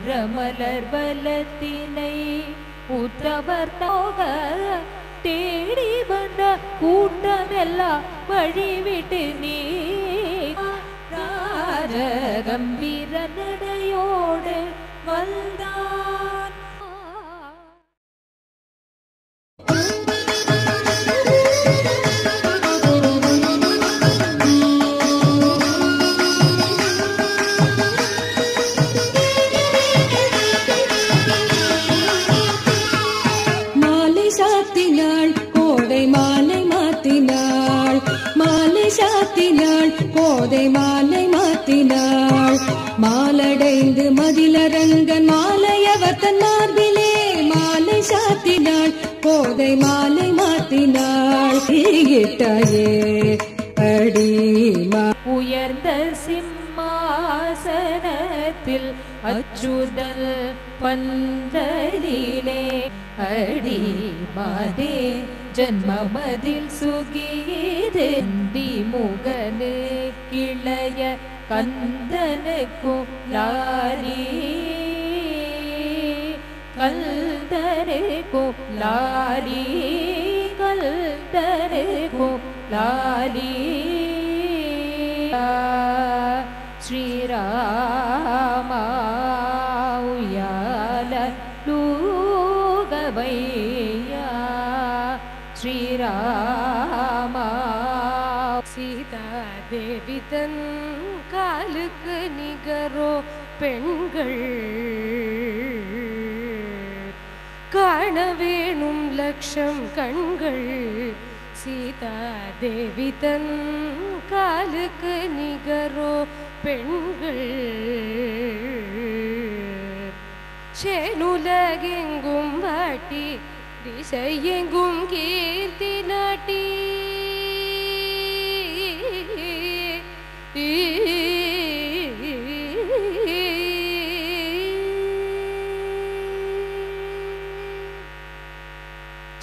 உயரமலர் வலத்தினை உத்தவர் தோக தேடி வந்த கூட்டமெல்லாம் வழிவிட்டு நீ ராஜ கம்பீர நடையோடு வந்தான். கோதை மாலை மாத்தினாள் மாலடைந்து மதிலரங்கன் மாலையவர் தன் மார்பிலே மாலை சாத்தினாள் கோதை மாலை மாத்தினாள் ஈட்டாயே அடிமா உயர்ந்த சிம்மாசனத்தில் அச்சுதல் பந்தலிலே அடி மாதே ஜன்மமதில் சுகீதெந்தி முகனு கிளைய கந்தனுக்கும் லாரி கல்தனுக்கும் லாரி கல்தனுக்கும் லாரி ஸ்ரீராமா உயால லூகவையா ஸ்ரீராமா சீதா தேவி தன் காலுக்கு நிகரோ பெண்கள் காண வேணும் லட்சம் கண்கள் சீதா தேவி தன் காலுக்கு நிகரோ பெண்கள் சேனுலகெங்கும் வாட்டி திசையெங்கும் கீர்த்தி நாட்டி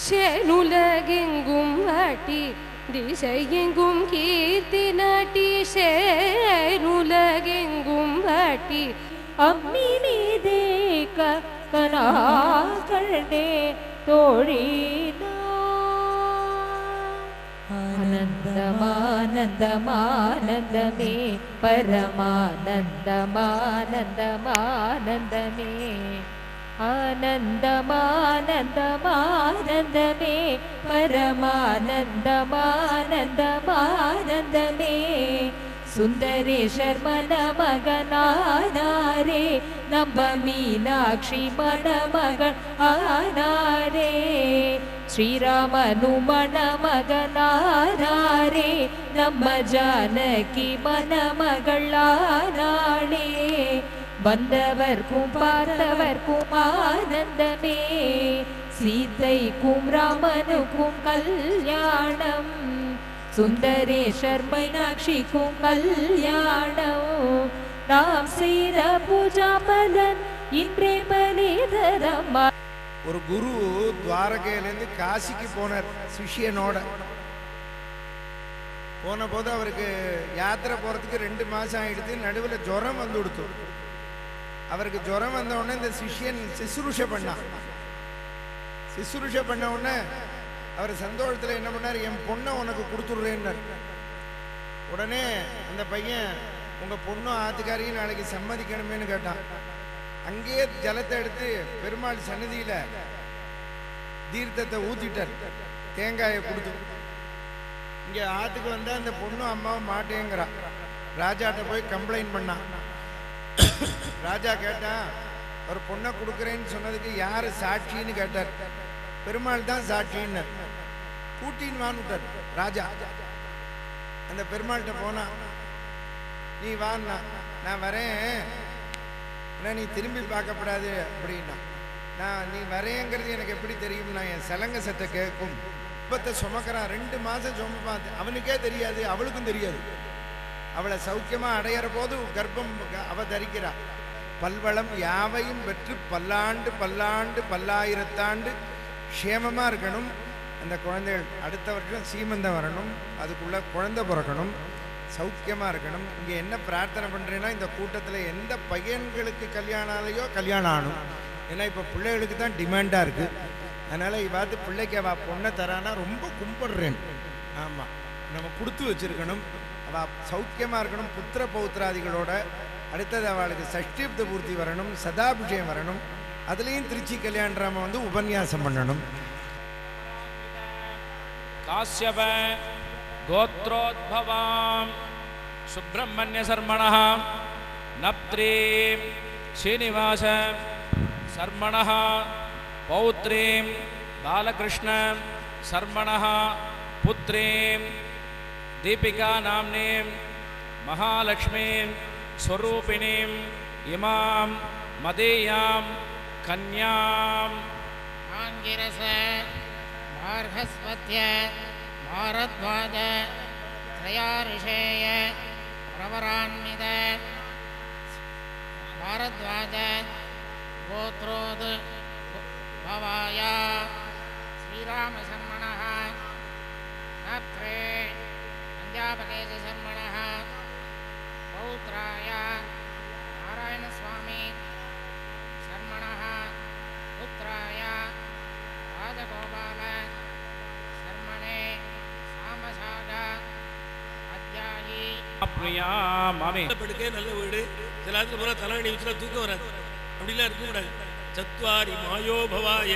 சேனுலகெங்கும் வாட்டி திசையெங்கும் கீர்த்தி நாட்டி சேனுலகெங்கும் வாட்டி அம்மினி தேக்க கனாகண்டே தோழினா ஆனந்தமானந்தமானந்தமே பரமானந்தமானந்தமானந்தமே ஆனந்தமானந்தமானந்தமே பரமானந்தமானந்தமானந்தமே சுந்தரேஷர் மணமகனானாரே நம்ம மீனாட்சி மணமகன் ஆனாரே ஸ்ரீராமனு மணமகனாரே நம்ம ஜானகி மணமகள் ஆனாளே வந்தவர்க்கும் பார்த்தவர்க்கும் ஆனந்தமே சீதைக்கும் ராமனுக்கும் கல்யாணம் சுந்தரேஷர் மீனாட்சிக்கும் கல்யாணம் நாம் செய்த பூஜா பலன் இன்றே பலிதரம்மா. ஒரு குரு துவாரகையிலேருந்து காசிக்கு போனார் சிஷ்யனோட. போன போது அவருக்கு யாத்திரை போறதுக்கு 2 மாசம் ஆயிடுத்து. நடுவில் ஜுரம் வந்து கொடுத்து. அவருக்கு ஜுரம் வந்த உடனே இந்த சிஷ்யன் சிசுருஷ பண்ணான். சிசுருஷ பண்ண உடனே அவர் சந்தோஷத்தில் என்ன பண்ணார், என் பொண்ணை உனக்கு கொடுத்துடுறேன்னார். உடனே அந்த பையன் உங்கள் பொண்ணும் ஆத்துக்காரையும் நாளைக்கு சம்மதிக்கணுமேனு கேட்டான். அங்கேயே ஜலத்தை எடுத்து பெருமாள் சன்னதியில் தீர்த்தத்தை ஊற்றிட்டார், தேங்காயை கொடுத்து. இங்கே ஆற்றுக்கு வந்தால் அந்த பொண்ணும் அம்மாவும் மாட்டேங்கிறான். ராஜாட்ட போய் கம்ப்ளைண்ட் பண்ணான். ராஜா கேட்டான், ஒரு பொண்ணை கொடுக்குறேன்னு சொன்னதுக்கு யார் சாட்சின்னு கேட்டார். பெருமாள் தான் சாட்சின்னு கூட்டின்னு வான்னுட்டார் ராஜா. அந்த பெருமாள்கிட்ட போனா, நீ வான்னா. நான் வரேன், ஆனால் நீ திரும்பி பார்க்கப்படாது அப்படின்னா. நான் நீ வரேங்கிறது எனக்கு எப்படி தெரியும், நான் என் சலங்க சத்தை கேட்கும். இப்பத்தை சுமக்கிறான், 2 மாதம் சுமப்பான். அவனுக்கே தெரியாது, அவளுக்கும் தெரியாது. அவளை சௌக்கியமாக அடையிற போது கர்ப்பம் அவ தரிக்கிறா. பல்வளம் யாவையும் பெற்று பல்லாண்டு பல்லாண்டு பல்லாயிரத்தாண்டு க்ஷேமமாக இருக்கணும். அந்த குழந்தைகள் அடுத்த வருஷம் சீமந்தம் வரணும், அதுக்குள்ளே குழந்தை பிறக்கணும். சௌக்கியமாக இருக்கணும். இங்கே என்ன பிரார்த்தனை பண்ணுறேன்னா, இந்த கூட்டத்தில் எந்த பையன்களுக்கு கல்யாணம் ஆலையோ கல்யாணம் ஆகணும். ஏன்னா இப்போ பிள்ளைகளுக்கு தான் டிமாண்டாக இருக்குது. அதனால் பார்த்து பிள்ளைக்கு அவள் பொண்ணை தரானா ரொம்ப கும்பிடுறேன். ஆமாம், நம்ம கொடுத்து வச்சுருக்கணும். அவள் சௌக்கியமாக இருக்கணும், புத்திர பௌத்திராதிகளோட. அடுத்தது அவளுக்கு சஷ்டிப்த பூர்த்தி வரணும், சதாபிஷேகம் வரணும். அதுலேயும் திருச்சி கல்யாணராம வந்து உபன்யாசம் பண்ணணும். காஸ்யப கோத்ரோத்பவாம் சுப்பிரமணிய சர்மணः நப்த்ரீம் ஸ்ரீனிவாச சர்மணः பௌத்ரீம் பாலகிருஷ்ண சர்மணः புத்ரீம் தீபிகா நாம்னீம் மகாலக்ஷ்மீம் ஸ்வரூபிணீம் இமாம் மதேயாம் கன்யாம் ஆங்கிரச மார்கஸ்பத்ய மாரத்வாஜ த்ரயாரிஷேய பிரவரான்வித பாரத்வாஜ கோத்ரோத் பவாய ஸ்ரீராமசர்மணः நப்த்ரே பஞ்சாபகேச சர்மணः பௌத்ராய நாராயணஸ்வாமி சர்மணः புத்ராய ராஜகோபால சர்மணே சாமசாக அத்யாயி பிரியா மாமி. படுக்கே நல்ல வீடு. சில நேரத்தில் போனால் தலைவணி வச்சுனா தூக்கம் வராது. அப்படிலாம் இருக்கக்கூடாது. சத்வாரி மாயோபவாய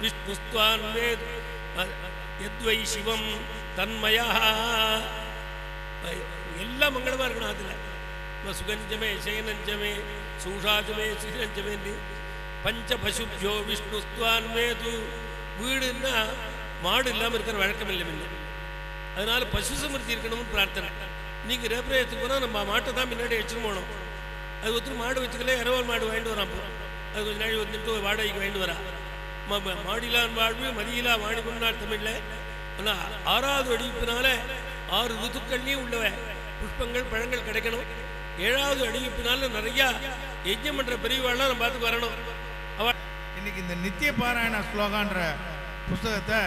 விஷ்ணுஸ்துவான்மே யத்வை சிவம் தன்மயா. எல்லாம் மங்களமாக இருக்கணும். அதில் சுகஞ்சமே சயனஞ்சமே சூஷாஜமே சிரஞ்சமே பஞ்ச பசுபியோ விஷ்ணுஸ்துவான்மேது. வீடுன்னா மாடு இல்லாமல் இருக்கிற வழக்கம் இல்லை முன்ன. அதனால பசு சமிருத்தி இருக்கணும்னு பிரார்த்தனை. நீங்கள் ரேப்ரேயத்துக்கு போனால் நம்ம மாட்டை தான் முன்னாடி வச்சுட்டு போனோம். அது ஒருத்தர் மாடு வச்சுக்கல, இரவல் மாடு வாங்கிட்டு வரான். அது கொஞ்சம் நாள் வந்துட்டு வாடகைக்கு வாங்கிட்டு வரா. மாடிலான் வாழ்வு மதியிலா வாணிபம்னார் தமிழில். ஆனால் 6வது அடிப்பினால 6 ருத்துக்கள்லையும் உள்ள புஷ்பங்கள் பழங்கள் கிடைக்கணும். 7வது அடிப்பினால நிறையா யஜ்ஞம் பண்ணுற பெரியவாள்லாம் நம்ம பார்த்து வரணும். இன்னைக்கு இந்த நித்திய பாராயண ஸ்லோகான்ற புஸ்தகத்தை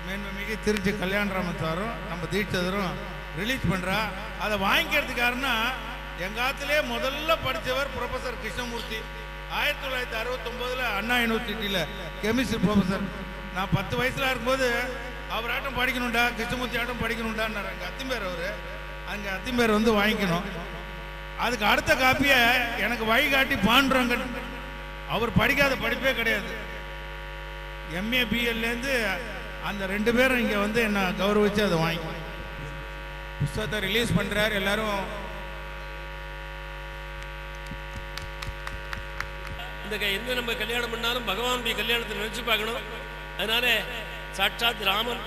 மேன்மைமிகு திருச்சி கல்யாணராமத்தாரும் நம்ம தீட்சதரும் ரிலீஸ் பண்ணுறா. அதை வாங்கிக்கிறதுக்காருன்னா எங்காத்திலே முதல்ல படித்தவர் ப்ரொஃபஸர் கிருஷ்ணமூர்த்தி. 1969 அண்ணா யூனிவர்சிட்டியில் கெமிஸ்ட்ரி ப்ரொஃபஸர். நான் 10 வயசில் இருக்கும்போது அவராட்டம் படிக்கணும்டா, கிருஷ்ணமூர்த்தி ஆட்டம் படிக்கணும்டான்னார். அங்கே அத்திம்பேர் அவர். அங்கே அத்திம்பேர் வந்து வாங்கிக்கணும். அதுக்கு அடுத்த காப்பியை எனக்கு வழிகாட்டி பாண்டுரங்கன். அவர் படிக்காத படிப்பே கிடையாது. எம்ஏ பிஎல்லேருந்து அந்த 2 பேரும் இங்கே வந்து என்ன கௌரவிச்சு அதை வாங்கி புஸ்தகத்தை ரிலீஸ் பண்ணுறாரு. எல்லாரும் இந்த எந்த நம்ம கல்யாணம் பண்ணாலும் பகவானுடைய கல்யாணத்தை நினைச்சு பார்க்கணும். அதனால சாட்சாத் ராமன்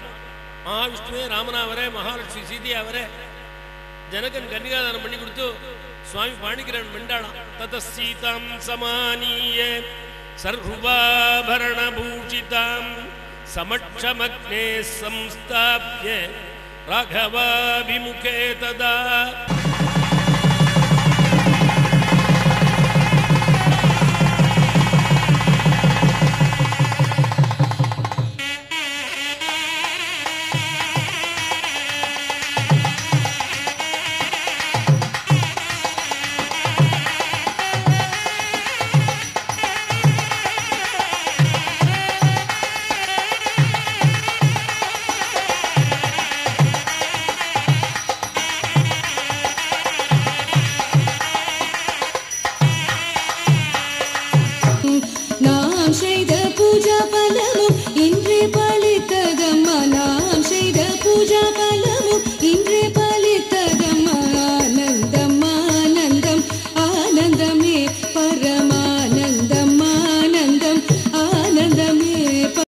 மகாவிஷ்ணுவே ராமனாவரே, மகாலட்சுமி சீதையாவரே ஜனகன் கன்னிகாதானம் பண்ணி கொடுத்து சுவாமி பாணிகிரன் வெண்டாளாம். தத சீதாம் சமானீய சர்வாபரண பூஷிதாம் சமட்சமக்னே சம்ஸ்தாப்ய ராகவாபிமுகே ததா